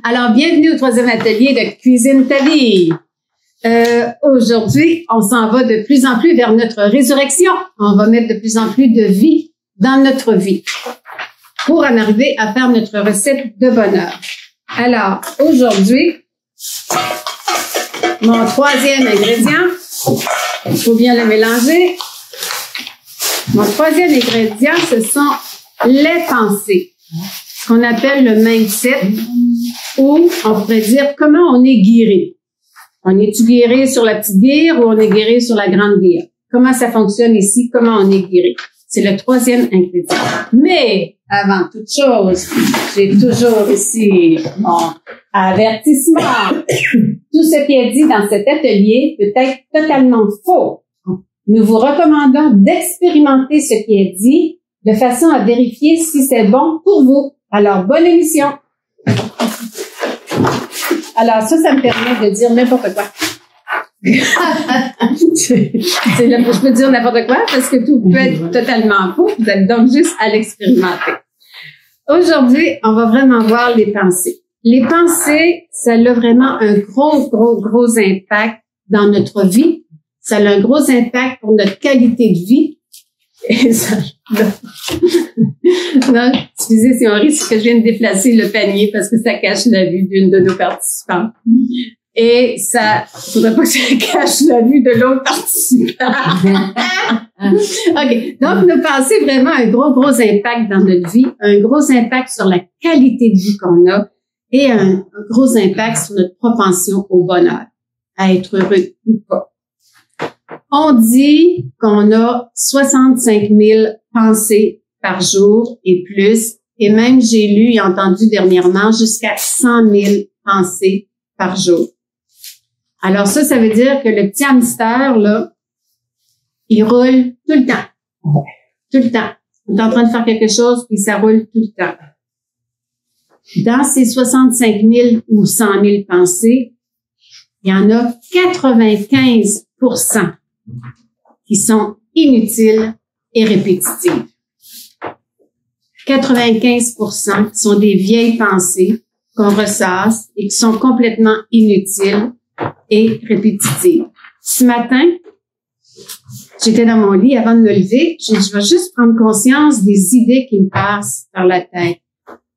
Alors, bienvenue au 3e atelier de Cuisine ta vie. Aujourd'hui, on s'en va de plus en plus vers notre résurrection. On va mettre de plus en plus de vie dans notre vie pour en arriver à faire notre recette de bonheur. Alors, aujourd'hui, mon 3e ingrédient, il faut bien le mélanger. Mon 3e ingrédient, ce sont les pensées, ce qu'on appelle le mindset, ou on pourrait dire comment on est guéri. On est-tu guéri sur la petite guire ou on est guéri sur la grande guire? Comment ça fonctionne ici? Comment on est guéri? C'est le 3e ingrédient. Mais, avant toute chose, j'ai toujours ici mon avertissement. Tout ce qui est dit dans cet atelier peut être totalement faux. Nous vous recommandons d'expérimenter ce qui est dit de façon à vérifier si c'est bon pour vous. Alors, bonne émission! Alors, ça me permet de dire n'importe quoi. Je peux dire n'importe quoi parce que tout peut être totalement faux. Vous êtes donc juste à l'expérimenter. Aujourd'hui, on va vraiment voir les pensées. Les pensées, ça a vraiment un gros impact dans notre vie. Ça a un gros impact pour notre qualité de vie. Et ça, non, excusez si on rit, c'est que je viens de déplacer le panier parce que ça cache la vue d'une de nos participantes. Et ça, faudrait pas que ça cache la vue de l'autre participant. OK. Donc, nos pensées vraiment un gros impact dans notre vie, un gros impact sur la qualité de vie qu'on a et un gros impact sur notre propension au bonheur, à être heureux ou pas. On dit qu'on a 65 000 pensées par jour et plus. Et même, j'ai lu et entendu dernièrement jusqu'à 100 000 pensées par jour. Alors ça veut dire que le petit hamster, là, il roule tout le temps. Tout le temps. On est en train de faire quelque chose, puis ça roule tout le temps. Dans ces 65 000 ou 100 000 pensées, il y en a 95% qui sont inutiles et répétitives. 95% sont des vieilles pensées qu'on ressasse et qui sont complètement inutiles et répétitives. Ce matin, j'étais dans mon lit avant de me lever, je vais juste prendre conscience des idées qui me passent par la tête.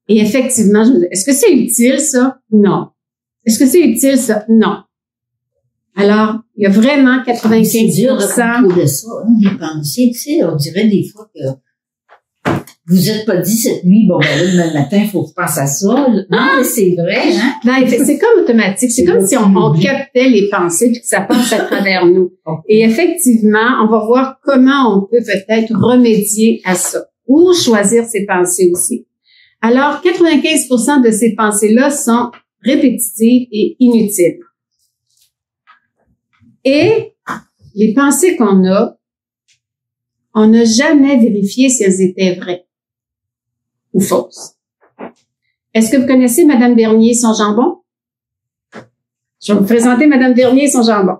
Et effectivement, je me dis, est-ce que c'est utile ça? Non. Est-ce que c'est utile ça? Non. Alors, il y a vraiment 95%. C'est dur de propos de ça, hein, les pensées, tu sais, on dirait des fois que vous êtes pas dit cette nuit, bon, ben là, demain matin, il faut que je pense à ça. Non, mais c'est vrai, hein. Non, c'est comme automatique. C'est comme si on captait les pensées puis que ça passe à travers nous. Et effectivement, on va voir comment on peut peut-être remédier à ça ou choisir ses pensées aussi. Alors, 95% de ces pensées-là sont répétitives et inutiles. Et les pensées qu'on a, on n'a jamais vérifié si elles étaient vraies ou fausses. Est-ce que vous connaissez Madame Bernier et son jambon? Je vais vous présenter Madame Bernier et son jambon.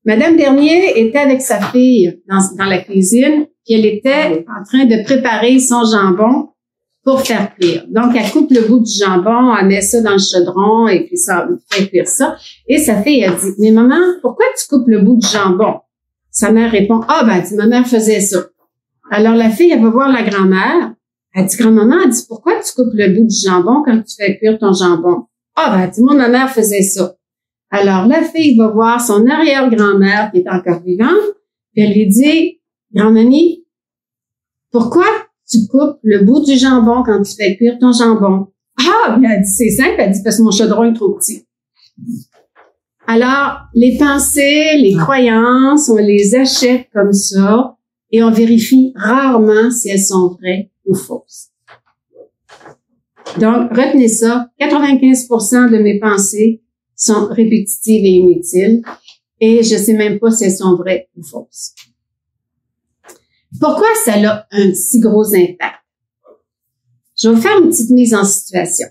Madame Bernier était avec sa fille dans la cuisine, puis elle était en train de préparer son jambon pour faire cuire. Donc, elle coupe le bout du jambon, elle met ça dans le chaudron et puis ça fait cuire ça. Et sa fille, elle dit, mais maman, pourquoi tu coupes le bout du jambon? Sa mère répond, ah, ben, elle dit, ma mère faisait ça. Alors, la fille, elle va voir la grand-mère. Elle dit, grand-maman, elle dit, pourquoi tu coupes le bout du jambon quand tu fais cuire ton jambon? Ah, ben, elle dit, moi, ma mère faisait ça. Alors, la fille va voir son arrière-grand-mère qui est encore vivante, puis elle lui dit, grand-mamie, pourquoi tu coupes le bout du jambon quand tu fais cuire ton jambon? Ah, bien, elle dit, c'est simple. Elle dit, parce que mon chaudron est trop petit. Alors, les pensées, les croyances, on les achète comme ça et on vérifie rarement si elles sont vraies ou fausses. Donc, retenez ça. 95% de mes pensées sont répétitives et inutiles et je sais même pas si elles sont vraies ou fausses. Pourquoi ça a un si gros impact? Je vais vous faire une petite mise en situation.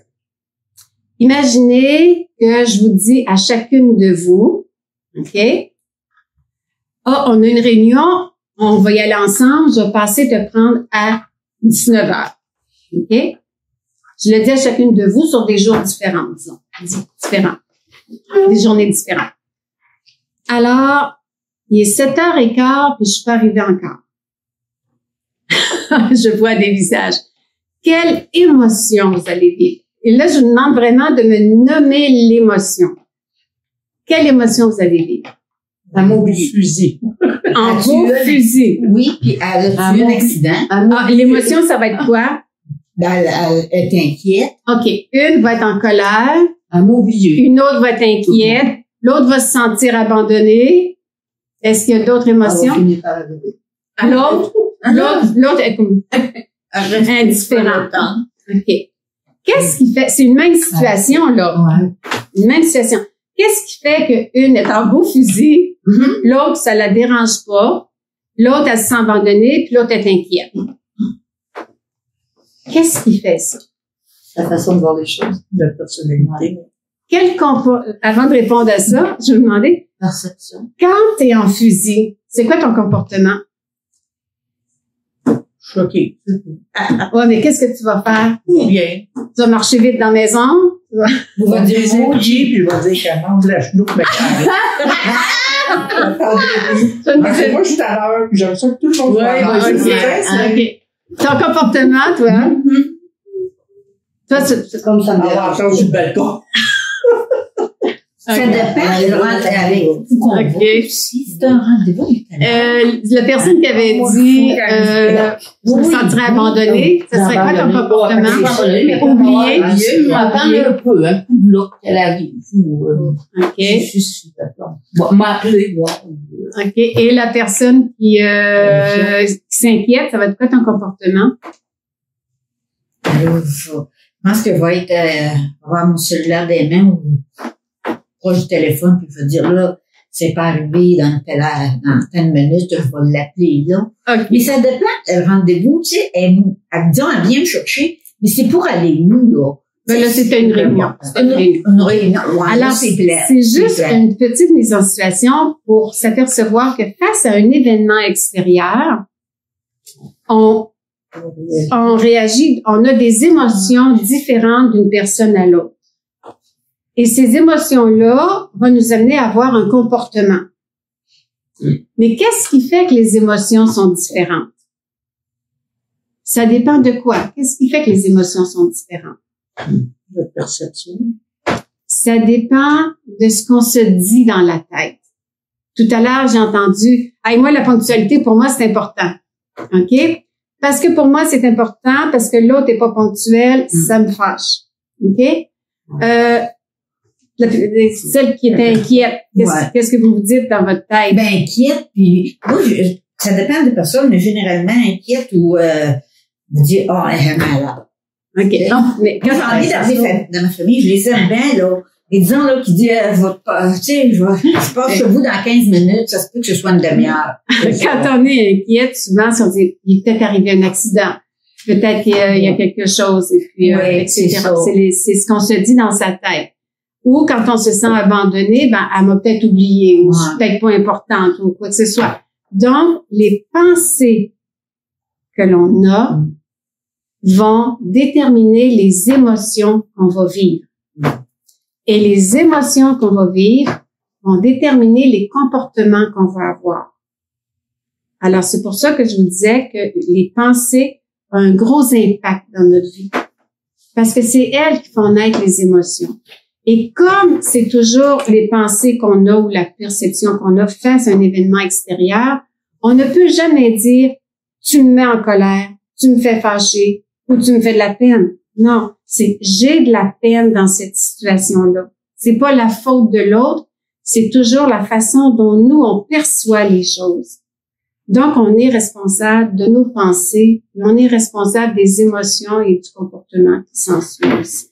Imaginez que je vous dis à chacune de vous, OK? Ah, on a une réunion, on va y aller ensemble, je vais passer te prendre à 19h. OK? Je le dis à chacune de vous sur des jours différents, disons. Différents. Des journées différentes. Alors, il est 7h15, puis je suis pas arrivée encore. Je vois des visages. Quelle émotion vous allez vivre? Et là, je vous demande vraiment de me nommer l'émotion. Quelle émotion vous allez vivre? Un mot fusil. En beau fusil. Oui, puis elle a eu un accident. Ah, l'émotion, ça va être quoi? Ben, elle est inquiète. OK. Une va être en colère. Un mot vieux. Une autre va être inquiète. L'autre va se sentir abandonnée. Est-ce qu'il y a d'autres émotions? L'autre est comme indifférente. OK. Qu'est-ce qui fait, c'est une même situation, là. Ouais. Une même situation. Qu'est-ce qui fait qu'une est en beau fusil, l'autre, ça la dérange pas, l'autre, elle se sent abandonnée, puis l'autre est inquiète? Qu'est-ce qui fait ça? La façon de voir les choses. La personnalité. Avant de répondre à ça, je vais vous demander, Perception. quand tu es en fusil, c'est quoi ton comportement? Choqué. Ouais, mais qu'est-ce que tu vas faire? Bien. Tu vas marcher vite dans la maison? Vous va dire des oui. épiers, puis je vais dire qu'elle mange la genou, mais moi, je suis à l'heure, puis j'aime ça que tout le monde soit à l'heure. OK. Ton comportement, toi? Toi, c'est Comme ça me dérange du balcon. Ça dépend. Elle rentre avec vous qu'on OK. voit aussi. C'est un rendez-vous. La personne qui avait dit je me sentirais abandonnée, ça serait quoi ton comportement? Oublier. Attendre un peu, un coup de l'autre qu'elle arrive. OK. Je suis d'accord. M'appeler, moi. OK. Et la personne qui s'inquiète, ça va être quoi ton comportement? Alors, je pense que va être avoir mon cellulaire des mains ou proche du téléphone, puis je vais dire là, c'est pas arrivé dans telle minute, je vais l'appeler là. OK. Mais ça dépend, le rendez-vous, tu sais, elle dit, elle vient me chercher, mais c'est pour aller où, là? Ben là, c'était une réunion. Une réunion. Ouais, Alors, là, c'est clair. c'est juste clair. une petite mise en situation pour s'apercevoir que face à un événement extérieur, on réagit, on a des émotions différentes d'une personne à l'autre. Et ces émotions-là vont nous amener à avoir un comportement. Mais qu'est-ce qui fait que les émotions sont différentes? Ça dépend de quoi? Qu'est-ce qui fait que les émotions sont différentes? La perception. Ça dépend de ce qu'on se dit dans la tête. Tout à l'heure, j'ai entendu, « Hey, moi, la ponctualité, pour moi, c'est important. » OK? Parce que pour moi, c'est important, parce que l'autre n'est pas ponctuel, ça me fâche. OK? Celle qui est inquiète, qu'est-ce que vous vous dites dans votre tête? Ben, inquiète, puis moi, ça dépend des personnes, mais généralement inquiète ou vous dire, oh, elle est malade. OK. Non, mais Quand j'en ai dans ma famille, je les aime bien, là. Et disons, là, qui dit, tu sais, je passe chez vous dans 15 minutes, ça se peut que ce soit une demi-heure. quand on est inquiète, souvent, si on dit, il est peut-être arrivé un accident, peut-être qu'il y a quelque chose, et puis, etc. C'est ce qu'on se dit dans sa tête. Ou quand on se sent abandonné, ben, elle m'a peut-être oublié, ou je suis peut-être pas importante, ou quoi que ce soit. Donc, les pensées que l'on a vont déterminer les émotions qu'on va vivre. Et les émotions qu'on va vivre vont déterminer les comportements qu'on va avoir. Alors, c'est pour ça que je vous disais que les pensées ont un gros impact dans notre vie. Parce que c'est elles qui font naître les émotions. Et comme c'est toujours les pensées qu'on a ou la perception qu'on a face à un événement extérieur, on ne peut jamais dire « tu me mets en colère, tu me fais fâcher ou tu me fais de la peine ». Non, c'est « j'ai de la peine dans cette situation-là ». C'est pas la faute de l'autre, c'est toujours la façon dont nous, on perçoit les choses. Donc, on est responsable de nos pensées et on est responsable des émotions et du comportement qui s'ensuit aussi.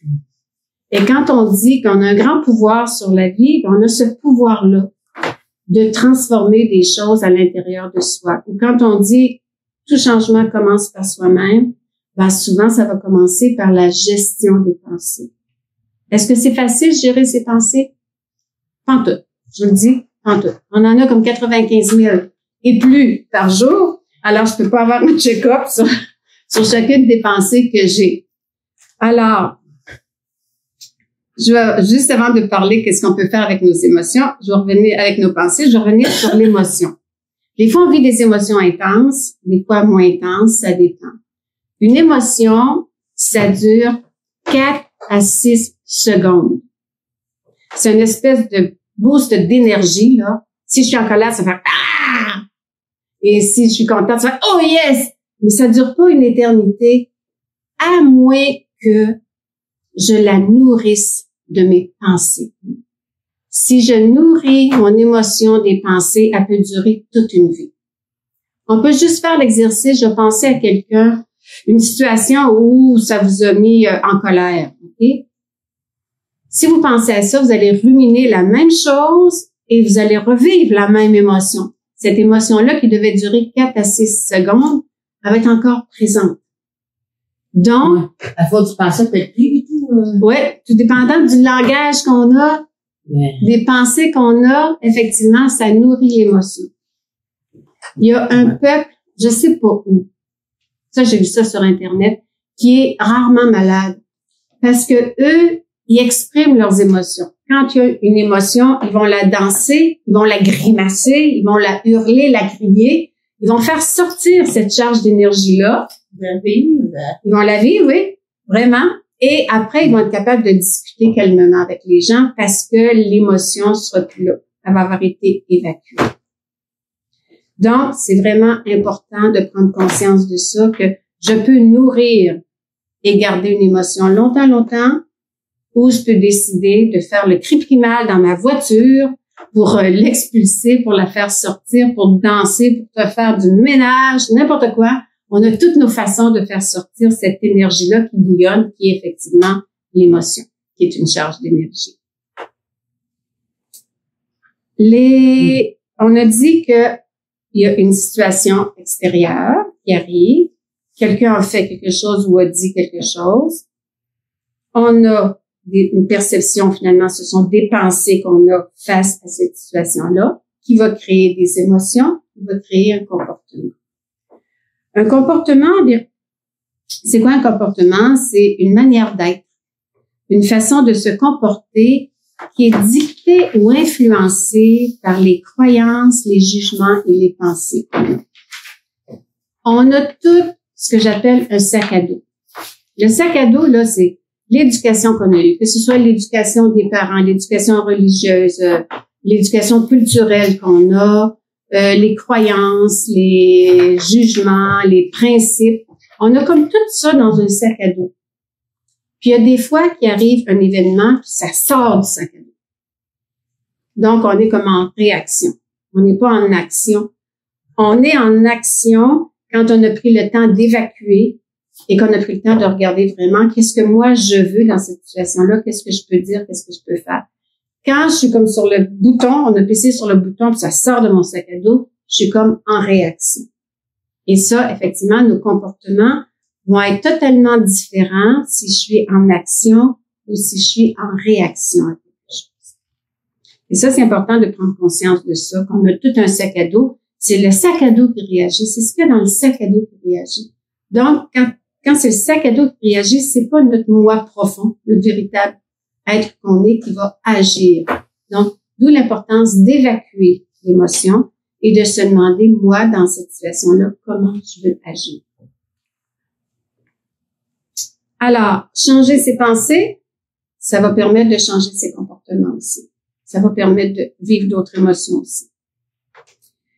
Et quand on dit qu'on a un grand pouvoir sur la vie, on a ce pouvoir-là de transformer des choses à l'intérieur de soi. Ou quand on dit tout changement commence par soi-même, ben souvent ça va commencer par la gestion des pensées. Est-ce que c'est facile de gérer ses pensées? Pantoute. Je vous le dis, pantoute. On en a comme 95 000 et plus par jour. Alors, je peux pas avoir un check-up sur chacune des pensées que j'ai. Alors, juste avant de parler qu'est-ce qu'on peut faire avec nos émotions, je vais revenir avec nos pensées, je vais revenir sur l'émotion. Des fois, on vit des émotions intenses, des fois moins intenses, ça dépend. Une émotion, ça dure 4 à 6 secondes. C'est une espèce de boost d'énergie, là. Si je suis en colère, ça fait ah! Et si je suis contente, ça fait oh yes! Mais ça dure pas une éternité, à moins que je la nourrisse de mes pensées. Si je nourris mon émotion des pensées, elle peut durer toute une vie. On peut juste faire l'exercice, je pensais à quelqu'un, une situation où ça vous a mis en colère. Okay? Si vous pensez à ça, vous allez ruminer la même chose et vous allez revivre la même émotion. Cette émotion-là qui devait durer 4 à 6 secondes, elle va être encore présente. Donc, à force de penser peut-être plus du tout. Ouais, tout dépendant du langage qu'on a, des pensées qu'on a, effectivement, ça nourrit l'émotion. Il y a un peuple, je sais pas où, ça j'ai vu ça sur Internet, qui est rarement malade. Parce que eux, ils expriment leurs émotions. Quand il y a une émotion, ils vont la danser, ils vont la grimacer, ils vont la hurler, la crier. Ils vont faire sortir cette charge d'énergie-là. Ils vont la vivre, oui, vraiment. Et après, ils vont être capables de discuter calmement avec les gens parce que l'émotion sera plus là. Elle va avoir été évacuée. Donc, c'est vraiment important de prendre conscience de ça, que je peux nourrir et garder une émotion longtemps, ou je peux décider de faire le cri primal dans ma voiture pour l'expulser, pour la faire sortir, pour danser, pour te faire du ménage, n'importe quoi. On a toutes nos façons de faire sortir cette énergie-là qui bouillonne, qui est effectivement l'émotion, qui est une charge d'énergie. On a dit que il y a une situation extérieure qui arrive, quelqu'un a fait quelque chose ou a dit quelque chose. On a une perception, finalement, ce sont des pensées qu'on a face à cette situation-là, qui va créer des émotions, qui va créer un comportement. Un comportement, bien, c'est quoi un comportement? C'est une manière d'être, une façon de se comporter qui est dictée ou influencée par les croyances, les jugements et les pensées. On a tout ce que j'appelle un sac à dos. Le sac à dos, là, c'est l'éducation qu'on a eue, que ce soit l'éducation des parents, l'éducation religieuse, l'éducation culturelle qu'on a, les croyances, les jugements, les principes. On a comme tout ça dans un sac à dos. Puis il y a des fois qu'il arrive un événement, puis ça sort du sac à dos. Donc, on est comme en réaction. On n'est pas en action. On est en action quand on a pris le temps d'évacuer et qu'on a pris le temps de regarder vraiment qu'est-ce que moi je veux dans cette situation-là, qu'est-ce que je peux dire, qu'est-ce que je peux faire. Quand je suis comme sur le bouton, on a pissé sur le bouton, puis ça sort de mon sac à dos, je suis comme en réaction. Et ça, effectivement, nos comportements vont être totalement différents si je suis en action ou si je suis en réaction à quelque chose. Et ça, c'est important de prendre conscience de ça, qu'on a tout un sac à dos. C'est le sac à dos qui réagit. C'est ce qu'il y a dans le sac à dos qui réagit. Donc, quand c'est le sac à dos qui réagit, c'est pas notre moi profond, notre véritable être qu'on est qui va agir. Donc, d'où l'importance d'évacuer l'émotion et de se demander, moi, dans cette situation-là, comment je veux agir. Alors, changer ses pensées, ça va permettre de changer ses comportements aussi. Ça va permettre de vivre d'autres émotions aussi.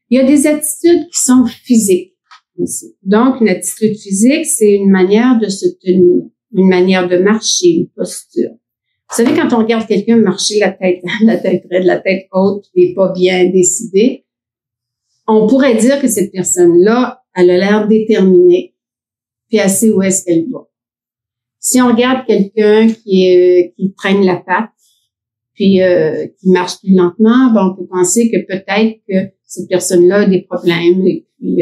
Il y a des attitudes qui sont physiques aussi. Donc, une attitude physique, c'est une manière de se tenir, une manière de marcher, une posture. Vous savez, quand on regarde quelqu'un marcher la tête raide, la tête haute, et pas bien décidé, on pourrait dire que cette personne-là, elle a l'air déterminée, puis elle sait où est-ce qu'elle va. Si on regarde quelqu'un qui traîne la patte, puis qui marche plus lentement, ben on peut penser que peut-être que cette personne-là a des problèmes et puis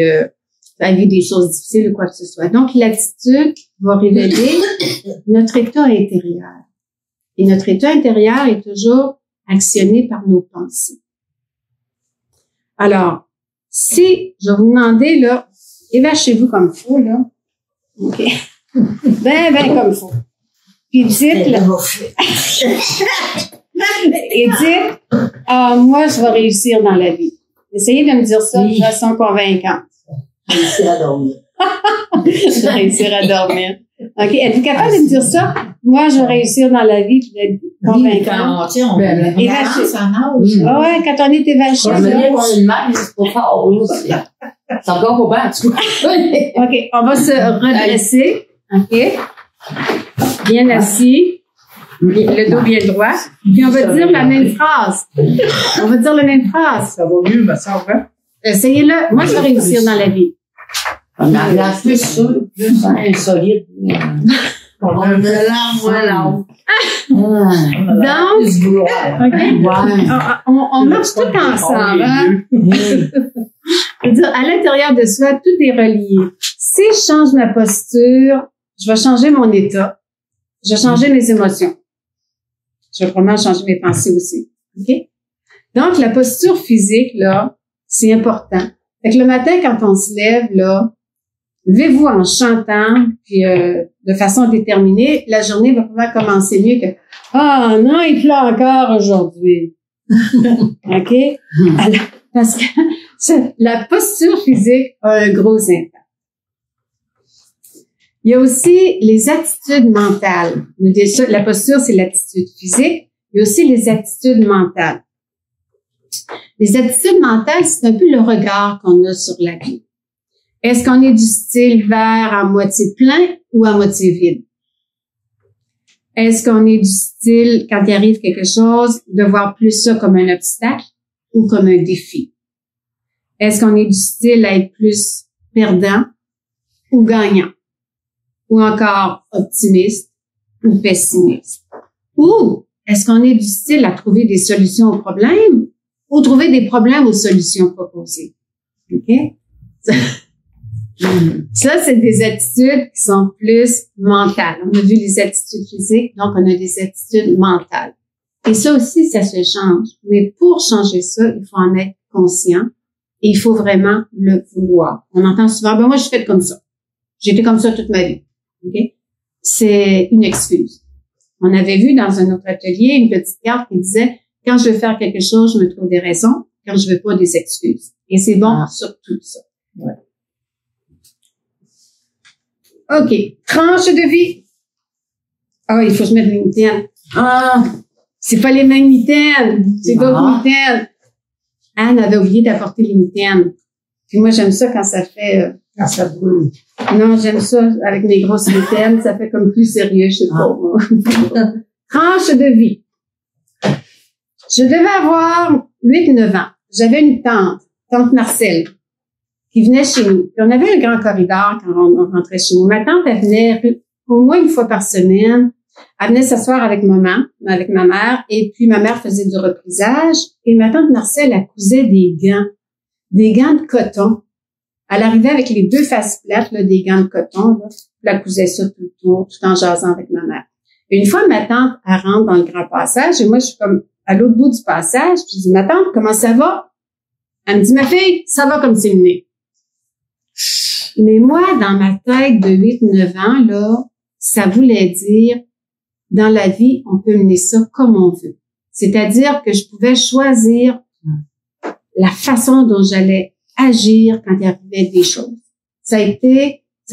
elle vit des choses difficiles ou quoi que ce soit. Donc, l'attitude va révéler notre état intérieur. Et notre état intérieur est toujours actionné par nos pensées. Alors, si je vais vous demander, là, évachez-vous comme il faut, là. OK. Ben comme il faut. Puis dites, et dites, moi, je vais réussir dans la vie. Essayez de me dire ça de façon convaincante. Réussir à dormir. Je vais réussir à dormir. OK. Êtes-vous capable de me dire ça? Moi, je vais réussir dans la vie puis d'être convaincant. On évaché. ouais, Quand on est évaché. On me dit qu'on est le même, c'est pas fort, là. C'est encore pas bien, en tout cas. OK. On va se redresser. OK. Bien assis. Le dos bien droit. Puis on va dire la même phrase. On va dire la même phrase. Ça va mieux, me semble, hein? Essayez-le. Moi, je vais réussir dans la vie. La plus sûre, plus insolite. Donc, on marche tout ensemble. Hein? Je veux dire, à l'intérieur de soi, tout est relié. Si je change ma posture, je vais changer mon état. Je vais changer mes émotions. Je vais probablement changer mes pensées aussi. OK? Donc, la posture physique, là, c'est important. Fait que le matin, quand on se lève, là, levez-vous en chantant, puis de façon déterminée, la journée va pouvoir commencer mieux que « Ah non, il pleut encore aujourd'hui. » OK? Alors, parce que la posture physique a un gros impact. Il y a aussi les attitudes mentales. La posture, c'est l'attitude physique. Il y a aussi les attitudes mentales. Les attitudes mentales, c'est un peu le regard qu'on a sur la vie. Est-ce qu'on est du style verre à moitié plein ou à moitié vide? Est-ce qu'on est du style, quand il arrive quelque chose, de voir plus ça comme un obstacle ou comme un défi? Est-ce qu'on est du style à être plus perdant ou gagnant? Ou encore optimiste ou pessimiste? Ou est-ce qu'on est du style à trouver des solutions aux problèmes ou trouver des problèmes aux solutions proposées? OK? Ça, c'est des attitudes qui sont plus mentales. On a vu les attitudes physiques, donc on a des attitudes mentales. Et ça aussi, ça se change. Mais pour changer ça, il faut en être conscient et il faut vraiment le vouloir. On entend souvent, ben moi, je fais comme ça. J'ai été comme ça toute ma vie. Okay? C'est une excuse. On avait vu dans un autre atelier une petite carte qui disait, quand je veux faire quelque chose, je me trouve des raisons. Quand je veux pas, des excuses. Et c'est bon sur tout ça. Ouais. OK. Tranche de vie. Ah, il faut que je mette les mitaines. Ah, c'est pas les mêmes mitaines. C'est d'autres mitaines. Anne avait oublié d'apporter les mitaines. Puis moi, j'aime ça quand ça fait... Quand ça brûle. Non, j'aime ça avec mes grosses mitaines. Ça fait comme plus sérieux, je sais pas. Tranche de vie. Je devais avoir 8-9 ans. J'avais une tante Marcel, qui venait chez nous. Puis on avait un grand corridor quand on rentrait chez nous. Ma tante, elle venait au moins une fois par semaine. Elle venait s'asseoir avec maman, avec ma mère, et puis ma mère faisait du reprisage. Et ma tante Marcel, elle cousait des gants de coton. Elle arrivait avec les deux faces plates, là, des gants de coton, là. Puis elle cousait ça tout le tour, tout en jasant avec ma mère. Et une fois, ma tante, elle rentre dans le grand passage, et moi, je suis comme à l'autre bout du passage, puis je dis, ma tante, comment ça va? Elle me dit, ma fille, ça va comme c'est le nez. Mais moi, dans ma tête de 8-9 ans, là, ça voulait dire, dans la vie, on peut mener ça comme on veut. C'est-à-dire que je pouvais choisir la façon dont j'allais agir quand il arrivait des choses. Ça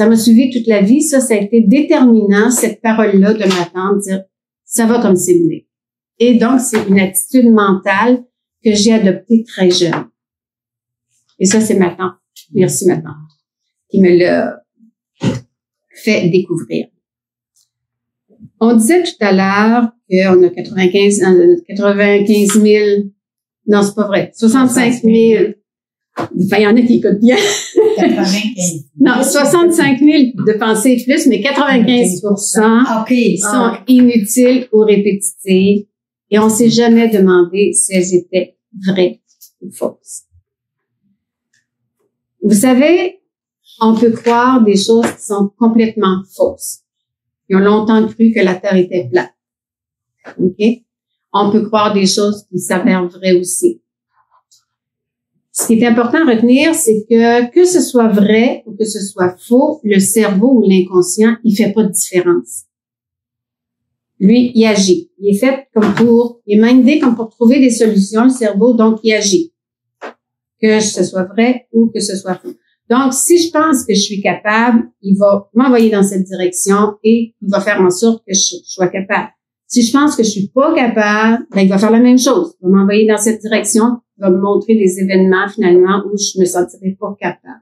m'a suivi toute la vie, ça a été déterminant, cette parole-là de ma tante, dire, ça va comme c'est mené. Et donc, c'est une attitude mentale que j'ai adoptée très jeune. Et ça, c'est ma tante. Merci, ma tante, qui me l'a fait découvrir. On disait tout à l'heure qu'on a 95 000, non, c'est pas vrai, 65 000. Enfin, il y en a qui écoutent bien. 95. Non, 65 000 de pensées plus, mais 95% sont inutiles ou répétitives. Et on s'est jamais demandé si elles étaient vraies ou fausses. Vous savez, on peut croire des choses qui sont complètement fausses. Ils ont longtemps cru que la Terre était plate. OK? On peut croire des choses qui s'avèrent vraies aussi. Ce qui est important à retenir, c'est que ce soit vrai ou que ce soit faux, le cerveau ou l'inconscient, il fait pas de différence. Lui, il agit. Il est fait comme il est mindé comme pour trouver des solutions, le cerveau, donc il agit. Que ce soit vrai ou que ce soit faux. Donc, si je pense que je suis capable, il va m'envoyer dans cette direction et il va faire en sorte que je sois capable. Si je pense que je suis pas capable, ben, il va faire la même chose. Il va m'envoyer dans cette direction, il va me montrer des événements, finalement, où je me sentirai pas capable.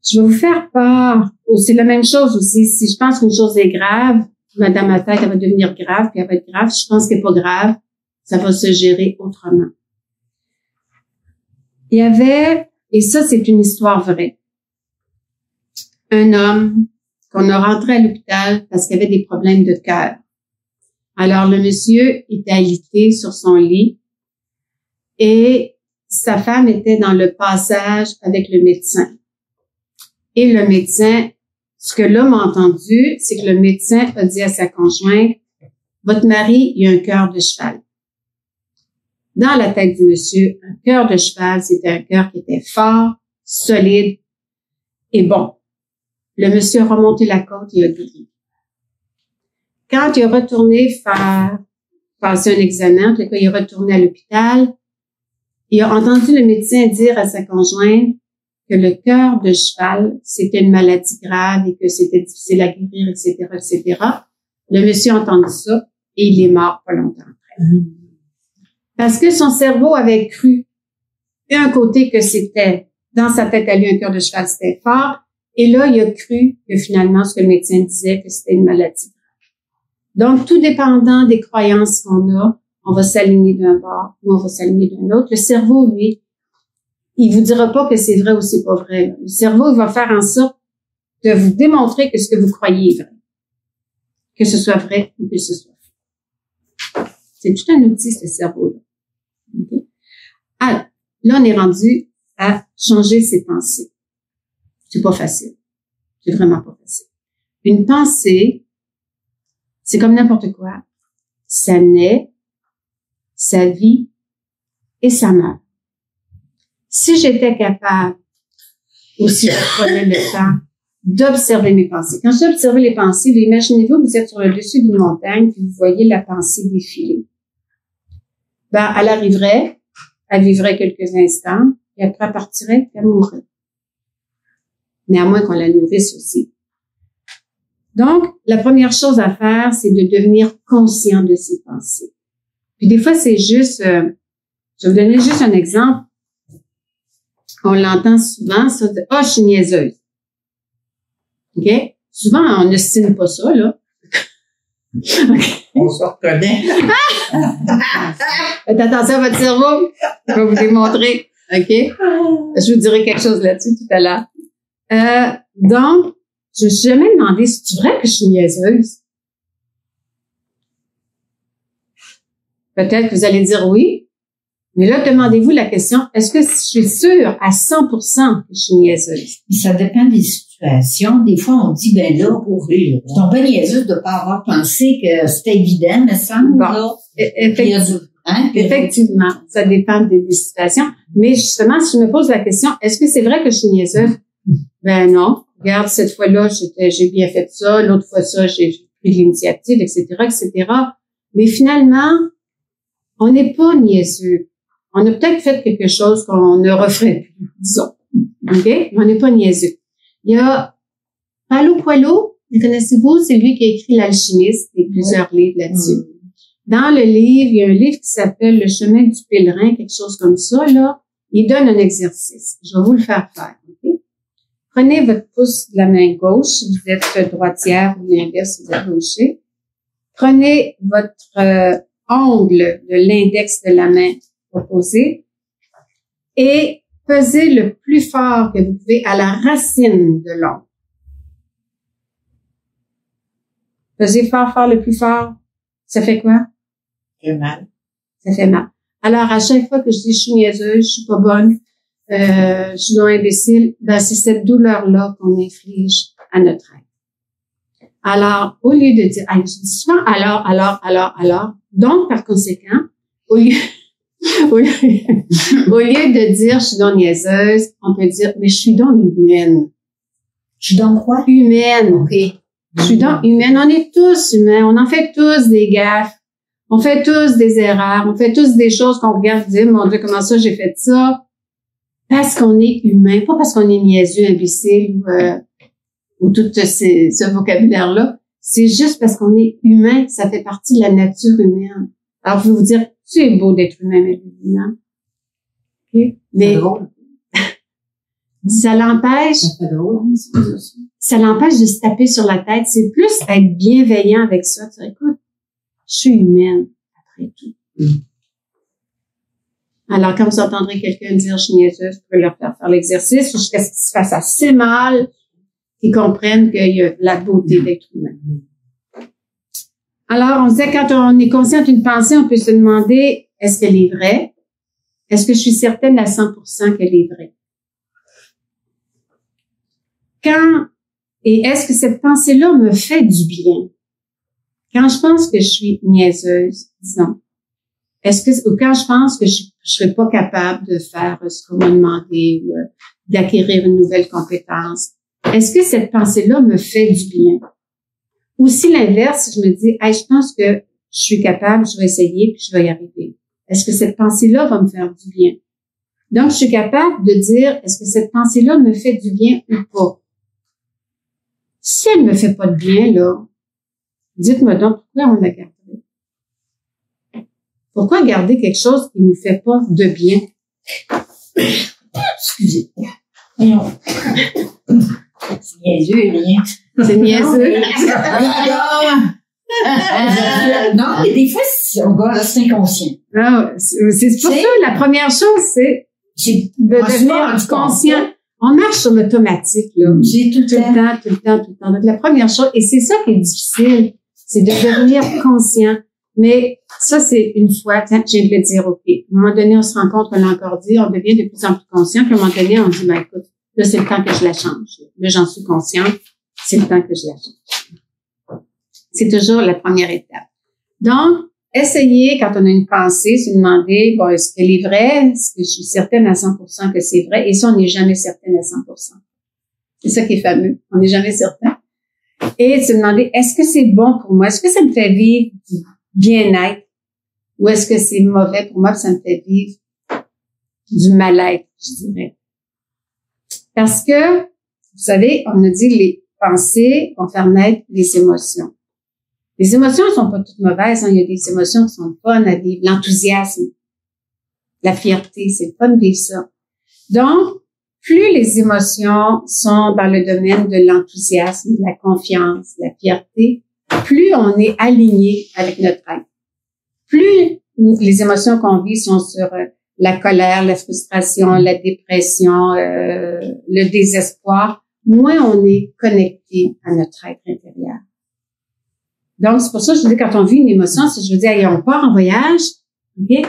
Je vais vous faire part. C'est la même chose aussi. Si je pense qu'une chose est grave, dans ma tête, elle va devenir grave, puis elle va être grave. Si je pense qu'elle est pas grave, ça va se gérer autrement. Il y avait, et ça, c'est une histoire vraie, un homme qu'on a rentré à l'hôpital parce qu'il avait des problèmes de cœur. Alors, le monsieur était alité sur son lit et sa femme était dans le passage avec le médecin. Et le médecin, ce que l'homme a entendu, c'est que le médecin a dit à sa conjointe, « Votre mari, il a un cœur de cheval. » Dans la tête du monsieur, un cœur de cheval, c'était un cœur qui était fort, solide et bon. Le monsieur a remonté la côte et a guéri. Quand il est retourné passer un examen, en tout cas, il est retourné à l'hôpital, il a entendu le médecin dire à sa conjointe que le cœur de cheval, c'était une maladie grave et que c'était difficile à guérir, etc., etc. Le monsieur a entendu ça et il est mort pas longtemps après. Parce que son cerveau avait cru d'un côté que c'était, dans sa tête à lui, un cœur de cheval, c'était fort, et là, il a cru que finalement, ce que le médecin disait, que c'était une maladie grave. Donc, tout dépendant des croyances qu'on a, on va s'aligner d'un bord ou on va s'aligner d'un autre. Le cerveau, lui, il vous dira pas que c'est vrai ou c'est pas vrai. Le cerveau, il va faire en sorte de vous démontrer que ce que vous croyez est vrai. Que ce soit vrai ou que ce soit faux. C'est tout un outil, ce cerveau-là. Okay. Alors, là, on est rendu à changer ses pensées. C'est pas facile. C'est vraiment pas facile. Une pensée, c'est comme n'importe quoi. Ça naît, ça vit et ça meurt. Si j'étais capable, ou si je prenais le temps d'observer mes pensées. Quand j'observe les pensées, imaginez-vous, vous êtes sur le dessus d'une montagne et vous voyez la pensée défiler. Ben, elle vivrait quelques instants, et après elle partirait, et elle mourrait. Mais à moins qu'on la nourrisse aussi. Donc, la première chose à faire, c'est de devenir conscient de ses pensées. Puis des fois, c'est juste, je vais vous donner juste un exemple. On l'entend souvent, ça, de « Ah, je suis niaiseuse ». OK? Souvent, on ne signe pas ça, là. Okay. On se reconnaît. Faites attention à votre cerveau. Je vais vous démontrer. OK? Je vous dirai quelque chose là-dessus tout à l'heure. Donc, je me suis jamais demandé si c'est vrai que je suis niaiseuse. Peut-être que vous allez dire oui. Mais là, demandez-vous la question, est-ce que je suis sûre à 100% que je suis niaiseuse? Ça dépend des situations. Des fois, on dit, ben là, pour rire. Je suis tombée niaiseuse de ne pas avoir pensé que c'était évident, mais ça me là. Effectivement, ça dépend des situations. Mais justement, si je me pose la question, est-ce que c'est vrai que je suis niaiseuse? Ben non. Regarde, cette fois-là, j'ai bien fait ça. L'autre fois, ça, j'ai pris l'initiative, etc., etc. Mais finalement, on n'est pas niaiseux. On a peut-être fait quelque chose qu'on ne referait plus, disons. OK? Mais on n'est pas niaiseux. Il y a Paulo Coelho, le connaissez-vous? C'est lui qui a écrit L'Alchimiste et plusieurs livres là-dessus. Dans le livre, il y a un livre qui s'appelle Le chemin du pèlerin, quelque chose comme ça, là. Il donne un exercice. Je vais vous le faire faire. OK? Prenez votre pouce de la main gauche, si vous êtes droitière ou l'inverse, si vous êtes gaucher. Prenez votre ongle de l'index de la main opposée et pesez le plus fort que vous pouvez à la racine de l'ongle. Pesez fort, fort, le plus fort. Ça fait quoi? Ça fait mal. Ça fait mal. Alors, à chaque fois que je dis je suis niaiseuse, je suis pas bonne, je suis non imbécile, ben, c'est cette douleur-là qu'on inflige à notre être. Alors, au lieu de dire, je dis souvent alors, donc, par conséquent, au lieu de dire je suis donc niaiseuse, on peut dire mais je suis donc humaine. Je suis donc quoi? Humaine. OK. Je suis donc humaine. On est tous humains. On en fait tous des gaffes. On fait tous des erreurs. On fait tous des choses qu'on regarde et dit, mon Dieu, comment ça, j'ai fait ça? Parce qu'on est humain. Pas parce qu'on est niaiseux, imbécile ou tout ce vocabulaire-là. C'est juste parce qu'on est humain. Ça fait partie de la nature humaine. Alors, je vais vous dire, c'est beau d'être humain, mais humain. Okay? Mais ça l'empêche. Ça fait drôle, hein, ça l'empêche de se taper sur la tête. C'est plus être bienveillant avec ça. Tu dis, écoute, je suis humaine, après tout. Alors, quand vous entendrez quelqu'un dire, je suis niaiseuse, vous pouvez leur faire l'exercice jusqu'à ce qu'ils se fassent assez mal, qu'ils comprennent qu'il y a la beauté d'être humain. Alors, on disait, quand on est conscient d'une pensée, on peut se demander, est-ce qu'elle est vraie? Est-ce que je suis certaine à 100% qu'elle est vraie? Et est-ce que cette pensée-là me fait du bien? Quand je pense que je suis niaiseuse, disons, ou quand je pense que je serais pas capable de faire ce qu'on m'a demandé ou d'acquérir une nouvelle compétence, est-ce que cette pensée-là me fait du bien? Ou si l'inverse, je me dis, hey, je pense que je suis capable, je vais essayer, puis je vais y arriver. Est-ce que cette pensée-là va me faire du bien? Donc, je suis capable de dire, est-ce que cette pensée-là me fait du bien ou pas? Si elle me fait pas de bien, là, dites-moi donc pourquoi on la garderait. Pourquoi garder quelque chose qui nous fait pas de bien? Excusez. Voyons. C'est niaiseux, rien. C'est niaiseux. Non, mais des fois, on garde c'est inconscient. Ah, c'est pour ça, la première chose, c'est de devenir conscient. On marche sur l'automatique, là. J'ai tout le temps. Donc, la première chose, et c'est ça qui est difficile, c'est de devenir conscient. Mais ça, c'est une fois, tiens, je viens de le dire, OK. À un moment donné, on se rend compte qu'on l'a encore dit, on devient de plus en plus conscient, puis à un moment donné, on dit, ben, écoute, là, c'est le temps que je la change. Là, j'en suis consciente, c'est le temps que je la change. C'est toujours la première étape. Donc, essayez, quand on a une pensée, se demander, bon, est-ce qu'elle est vraie? Est-ce que je suis certaine à 100% que c'est vrai? Et ça, on n'est jamais certaine à 100%. C'est ça qui est fameux. On n'est jamais certain. Et se demander, est-ce que c'est bon pour moi? Est-ce que ça me fait vivre du bien-être? Ou est-ce que c'est mauvais pour moi que ça me fait vivre du mal-être, je dirais? Parce que, vous savez, on a dit que les pensées vont faire naître les émotions. Les émotions ne sont pas toutes mauvaises. Hein. Il y a des émotions qui sont fun à vivre. L'enthousiasme, la fierté, c'est fun de vivre ça. Donc, plus les émotions sont dans le domaine de l'enthousiasme, de la confiance, de la fierté, plus on est aligné avec notre être. Plus les émotions qu'on vit sont sur la colère, la frustration, la dépression, le désespoir, moins on est connecté à notre être intérieur. Donc, c'est pour ça que je vous dis, quand on vit une émotion, si je veux dire, hey, on part en voyage, OK?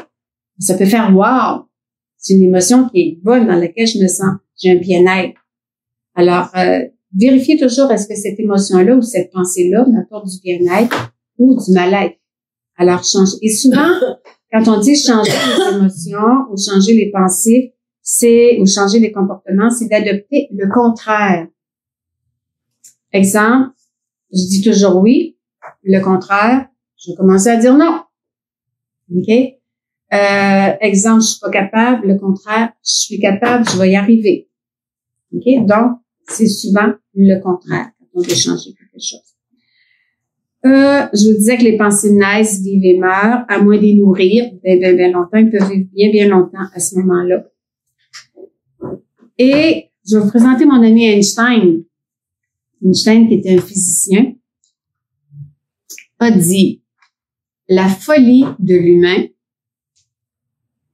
Ça peut faire wow! C'est une émotion qui est bonne, dans laquelle je me sens, j'ai un bien-être. Alors, vérifiez toujours, est-ce que cette émotion-là ou cette pensée-là m'apporte du bien-être ou du mal-être. Alors, change. Et souvent, quand on dit changer les émotions ou changer les pensées, ou changer les comportements, c'est d'adopter le contraire. Exemple, je dis toujours oui. Le contraire, je vais commencer à dire non. OK? Exemple, je suis pas capable. Le contraire, je suis capable, je vais y arriver. OK? Donc, c'est souvent le contraire quand on veut changer quelque chose. Je vous disais que les pensées naissent, vivent et meurent, à moins de les nourrir bien longtemps. Ils peuvent vivre bien longtemps à ce moment-là. Et je vais vous présenter mon ami Einstein. Einstein, qui était un physicien, a dit, la folie de l'humain,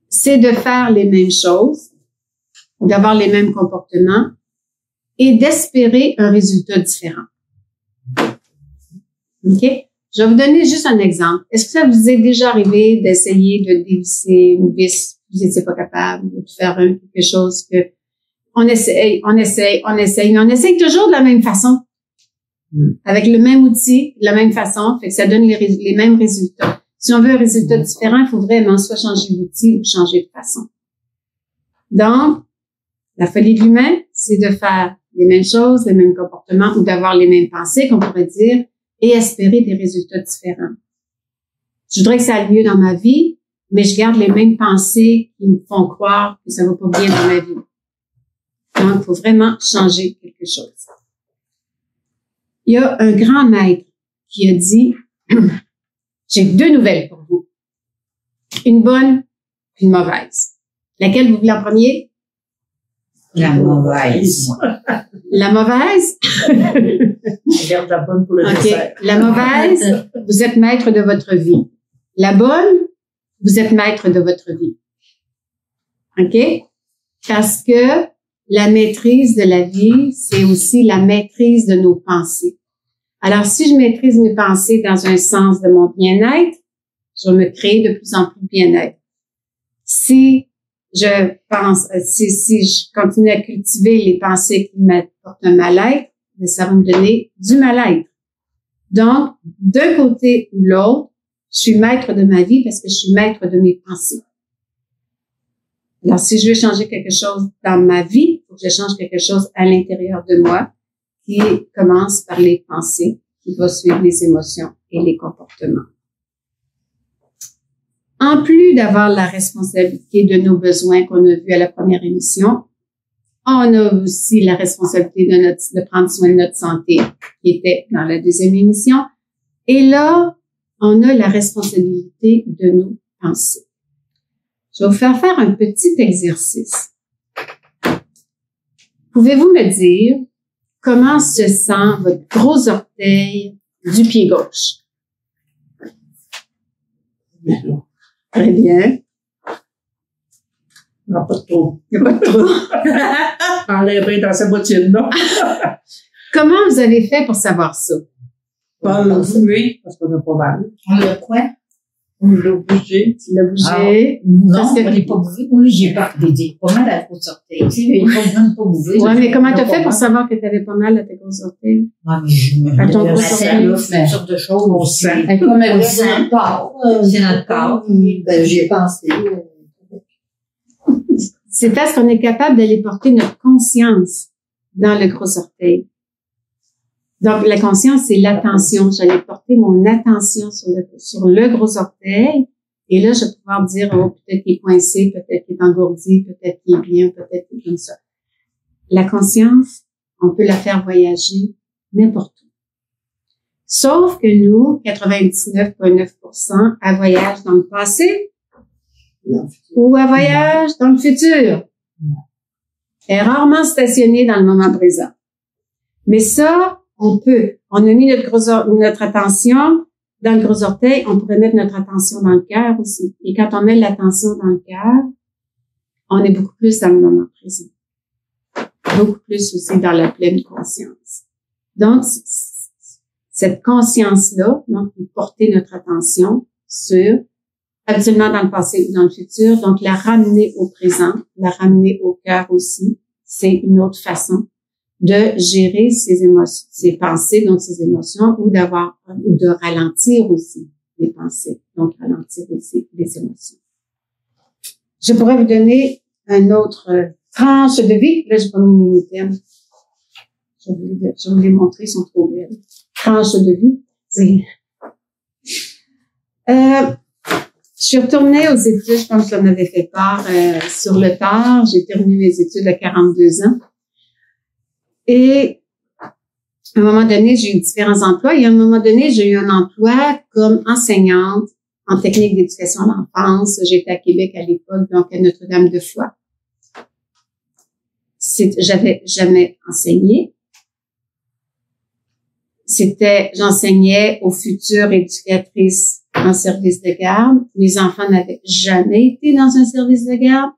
c'est de faire les mêmes choses, d'avoir les mêmes comportements et d'espérer un résultat différent. OK? Je vais vous donner juste un exemple. Est-ce que ça vous est déjà arrivé d'essayer de dévisser une vis, vous n'étiez pas capable, de faire quelque chose que on essaye, mais on essaye toujours de la même façon. Avec le même outil, de la même façon, fait que ça donne les mêmes résultats. Si on veut un résultat différent, il faut vraiment soit changer d'outil ou changer de façon. Donc, la folie de l'humain, c'est de faire les mêmes choses, les mêmes comportements ou d'avoir les mêmes pensées, qu'on pourrait dire, et espérer des résultats différents. Je voudrais que ça aille mieux dans ma vie, mais je garde les mêmes pensées qui me font croire que ça va pas bien dans ma vie. Donc, il faut vraiment changer quelque chose. Il y a un grand maître qui a dit, j'ai 2 nouvelles pour vous. Une bonne, une mauvaise. Laquelle vous voulez en premier? La mauvaise. La mauvaise? Garde la bonne pour le OK. dessert. La mauvaise, vous êtes maître de votre vie. La bonne, vous êtes maître de votre vie. OK? Parce que la maîtrise de la vie, c'est aussi la maîtrise de nos pensées. Alors, si je maîtrise mes pensées dans un sens de mon bien-être, je vais me créer de plus en plus de bien-être. Si je continue à cultiver les pensées qui m'apportent un mal-être, ça va me donner du mal-être. Donc, d'un côté ou l'autre, je suis maître de ma vie parce que je suis maître de mes pensées. Alors, si je veux changer quelque chose dans ma vie, il faut que je change quelque chose à l'intérieur de moi qui commence par les pensées, qui va suivre les émotions et les comportements. En plus d'avoir la responsabilité de nos besoins qu'on a vus à la première émission, on a aussi la responsabilité de prendre soin de notre santé, qui était dans la deuxième émission. Et là, on a la responsabilité de nos pensées. Je vais vous faire un petit exercice. Pouvez-vous me dire comment se sent votre gros orteil du pied gauche? Très bien. Non, pas trop. Il n'y a pas de trop. Enlève dans sa bottine, non? Comment vous avez fait pour savoir ça? Pas le fouiller, parce qu'on a pas mal. On l'a quoi? On l'a bougé. Tu l'as bougé? Non, Parce que- on n'est pas bouvé. Oui, j'ai pas dit. Pas mal à la grosse orteil. Tu sais, il n'est pas même pas bouvé. Ouais, mais comment t'as fait pour savoir que t'avais pas mal à tes gros orteils? Ah, mais je me À ton la gros selle, là, orteil. c'est une sorte de choses. On sent. Elle est comme elle On est sent. dans le corps. C'est notre corps. Ben, j'y ai pensé. C'est parce qu'on est capable d'aller porter notre conscience dans le gros orteil. Donc, la conscience, c'est l'attention. J'allais porter mon attention sur le gros orteil. Et là, je vais pouvoir dire, oh, peut-être qu'il est coincé, peut-être qu'il est engourdi, peut-être qu'il est bien, peut-être qu'il est comme ça. La conscience, on peut la faire voyager n'importe où. Sauf que nous, 99,9%, elle voyage dans le passé ou elle voyage dans le futur. Elle est rarement stationnée dans le moment présent. Mais ça, on peut. On a mis notre attention dans le gros orteil, on pourrait mettre notre attention dans le cœur aussi. Et quand on met l'attention dans le cœur, on est beaucoup plus dans le moment présent. Beaucoup plus aussi dans la pleine conscience. Donc, cette conscience-là, donc, porter notre attention sur, absolument dans le passé ou dans le futur, donc la ramener au présent, la ramener au cœur aussi, c'est une autre façon de gérer ses émotions, ses pensées, donc ses émotions, ou de ralentir aussi les pensées, donc ralentir aussi les émotions. Je pourrais vous donner une autre tranche de vie. Là, j'ai pas mis mes mitaines. Je vais vous les montrer, ils sont trop belles. Tranche de vie. Je suis retournée aux études, je pense que j'en avais fait part sur le tard. J'ai terminé mes études à 42 ans. Et à un moment donné, j'ai eu différents emplois. Et à un moment donné, j'ai eu un emploi comme enseignante en technique d'éducation à l'enfance. J'étais à Québec à l'époque, donc à Notre-Dame-de-Foix. J'avais jamais enseigné. J'enseignais aux futures éducatrices en service de garde. Mes enfants n'avaient jamais été dans un service de garde.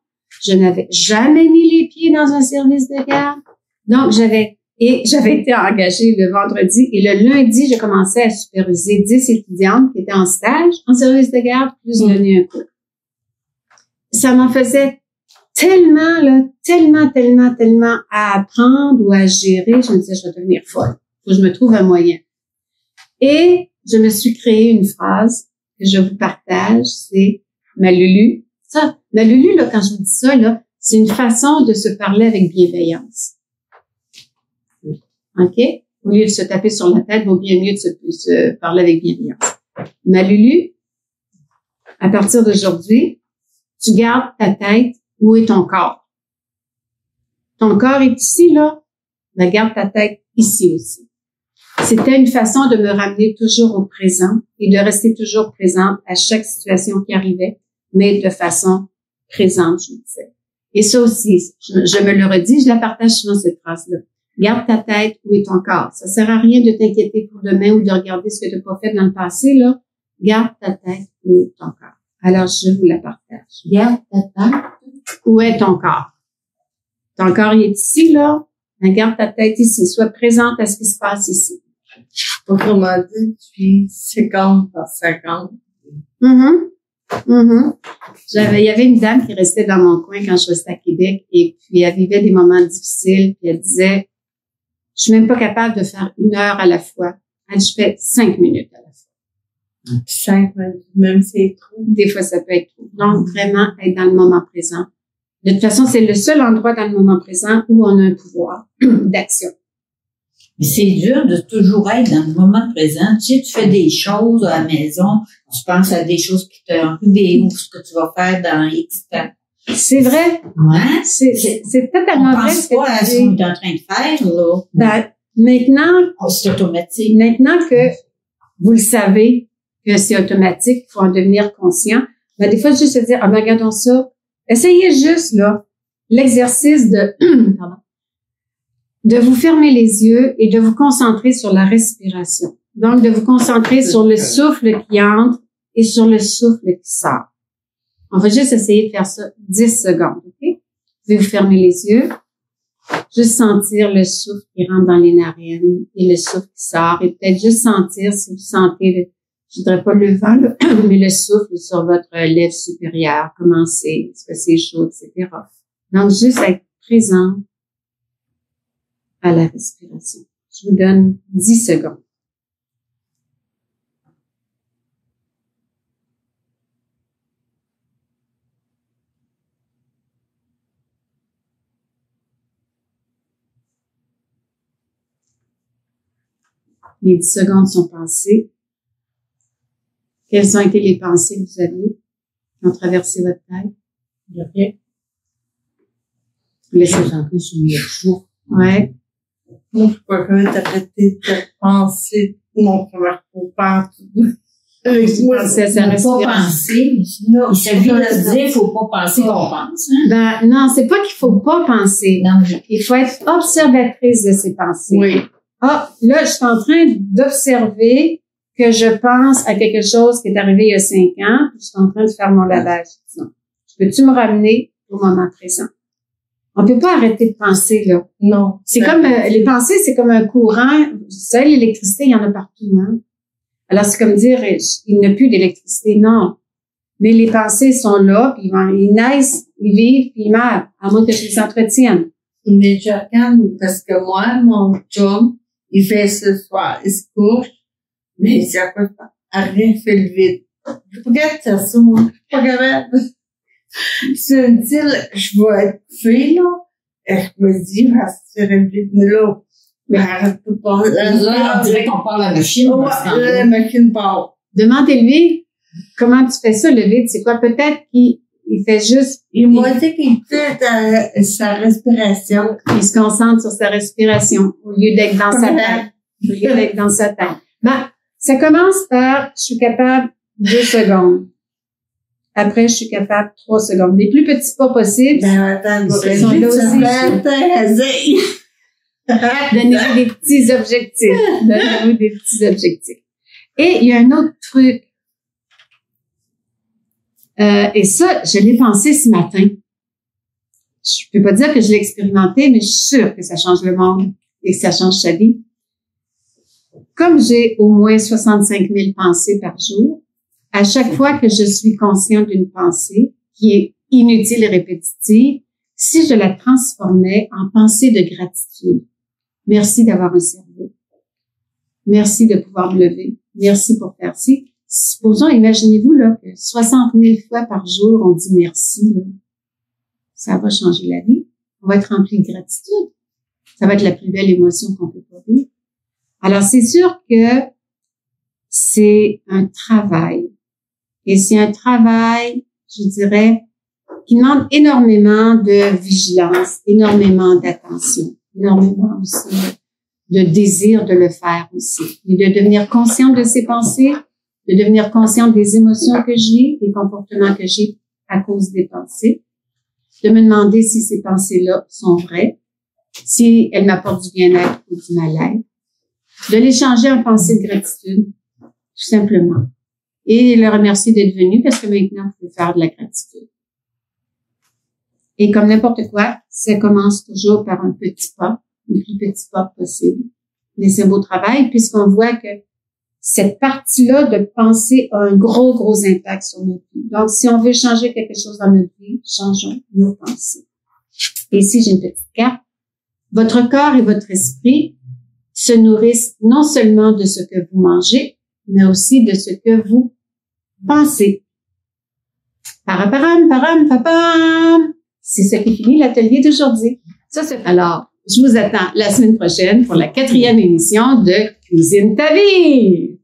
Je n'avais jamais mis les pieds dans un service de garde. Donc, j'avais été engagée le vendredi et le lundi, je commençais à superviser 10 étudiantes qui étaient en stage, en service de garde, plus donner un cours. Ça m'en faisait tellement à apprendre ou à gérer. Je me disais, je vais devenir folle. Faut que je me trouve un moyen. Et je me suis créé une phrase que je vous partage, c'est ma Lulu. Ça, ma Lulu, là, quand je vous dis ça, là, c'est une façon de se parler avec bienveillance. OK? Au lieu de se taper sur la tête, vaut bien mieux de se parler avec bienveillance. Ma Lulu, à partir d'aujourd'hui, tu gardes ta tête. Où est ton corps? Ton corps est ici, là. Mais garde ta tête ici aussi. C'était une façon de me ramener toujours au présent et de rester toujours présente à chaque situation qui arrivait, mais de façon présente, je me disais. Et ça aussi, je me le redis, je la partage souvent, cette phrase-là. Garde ta tête, où est ton corps? Ça sert à rien de t'inquiéter pour demain ou de regarder ce que tu n'as pas fait dans le passé, là. Garde ta tête, où est ton corps? Alors, je vous la partage. Garde ta tête. Où est ton corps? Ton corps, il est ici, là. Mais garde ta tête ici. Sois présente à ce qui se passe ici. Autrement dit, tu es 50 par 50. Il y avait une dame qui restait dans mon coin quand je restais à Québec et puis elle vivait des moments difficiles puis elle disait, je suis même pas capable de faire 1 heure à la fois. Elle dit, je fais 5 minutes à la fois. 5 minutes, même c'est trop. Des fois, ça peut être trop. Donc, vraiment, être dans le moment présent. De toute façon, c'est le seul endroit dans le moment présent où on a un pouvoir d'action. Mais c'est dur de toujours être dans le moment présent. Tu sais, tu fais des choses à la maison, tu penses à des choses qui t'ont arrivé ou ce que tu vas faire dans X temps. C'est vrai. Ouais. C'est totalement On vrai. pense pas à ce qu'on est en train de faire, là. Ben, maintenant, C'est automatique. maintenant que vous le savez, que c'est automatique, il faut en devenir conscient. Ben, des fois, juste se dire, ah ben, regardons ça. Essayez juste, là, l'exercice de, pardon, de vous fermer les yeux et de vous concentrer sur la respiration. Donc, de vous concentrer sur le souffle qui entre et sur le souffle qui sort. On va juste essayer de faire ça 10 secondes, OK? Vous pouvez vous fermer les yeux, juste sentir le souffle qui rentre dans les narines et le souffle qui sort et peut-être juste sentir si vous sentez je voudrais pas le vent, là, mais le souffle sur votre lèvre supérieure, commencer, est-ce que c'est chaud, etc. Donc, juste être présent à la respiration. Je vous donne 10 secondes. Les 10 secondes sont passées. Quelles ont été les pensées que vous avez qui ont traversé votre tête? Il y a rien. Laissez Un peu sur le jour. Ouais. Moi, je peux quand même t'arrêter de penser. Non, ça marche pas. Avec moi, Pensez à sa Faut pas respiration. penser. non, Il s'agit de se dire, faut pas penser qu'on pense, hein. Ben, non, c'est pas qu'il faut pas penser. Non, mais Il faut être observatrice de ses pensées. oui. Ah, là, je suis en train d'observer que je pense à quelque chose qui est arrivé il y a 5 ans, puis je suis en train de faire mon lavage. Disons. Peux-tu me ramener au moment présent? On peut pas arrêter de penser, là. Non. C'est comme, les pensées, c'est comme un courant. Vous savez, l'électricité, il y en a partout, hein. Alors, c'est comme dire, il n'y a plus d'électricité. Non. Mais les pensées sont là, puis ils naissent, ils vivent, puis ils meurent, à moins que je les entretienne. Mais je regarde parce que moi, mon chum, il fait ce soir, il se couche, mais il s'appelle pas. Rien fait le vide. Je regarde ça, moi. Je suis pas capable. C'est une dire, je vais être couchée, là. Et je me dis, va se faire le vide. Mais là, arrête de pas. là, on dirait qu'on parle à la machine. Ouais, la machine part. Demandez-lui comment tu fais ça, le vide. C'est quoi? Peut-être qu'il fait juste, Il m'a dit qu'il fait sa respiration. il se concentre sur sa respiration au lieu d'être dans sa tête. Au lieu d'être dans sa tête. Ben, ça commence par, je suis capable 2 secondes. Après, je suis capable 3 secondes. Les plus petits pas possibles. Ben, attends, Ils sont là aussi. aussi. Donnez-vous des petits objectifs. Donnez-vous des petits objectifs. Et il y a un autre truc. Et ça, je l'ai pensé ce matin. Je peux pas dire que je l'ai expérimenté, mais je suis sûre que ça change le monde et que ça change sa vie. Comme j'ai au moins 65 000 pensées par jour, à chaque fois que je suis consciente d'une pensée qui est inutile et répétitive, si je la transformais en pensée de gratitude. Merci d'avoir un cerveau. Merci de pouvoir me lever. Merci pour faire ci. Supposons, imaginez-vous là que 60 000 fois par jour, on dit merci. Là. Ça va changer la vie. On va être rempli de gratitude. Ça va être la plus belle émotion qu'on peut pas vivre. Alors, c'est sûr que c'est un travail. Et c'est un travail, je dirais, qui demande énormément de vigilance, énormément d'attention, énormément aussi de désir de le faire aussi. Et de devenir consciente de ses pensées, de devenir consciente des émotions que j'ai, des comportements que j'ai à cause des pensées, de me demander si ces pensées-là sont vraies, si elles m'apportent du bien-être ou du mal-être, de les changer en pensées de gratitude, tout simplement. Et le remercier d'être venu parce que maintenant, vous pouvez faire de la gratitude. Et comme n'importe quoi, ça commence toujours par un petit pas, le plus petit pas possible. Mais c'est un beau travail puisqu'on voit que cette partie-là de penser a un gros impact sur notre vie. Donc, si on veut changer quelque chose dans notre vie, changeons nos pensées. Et ici, j'ai une petite carte. Votre corps et votre esprit se nourrissent non seulement de ce que vous mangez, mais aussi de ce que vous pensez. Paraparam, param, papam. C'est ce qui finit l'atelier d'aujourd'hui. Ça, c'est alors. Je vous attends la semaine prochaine pour la 4e émission de Cuisine ta vie.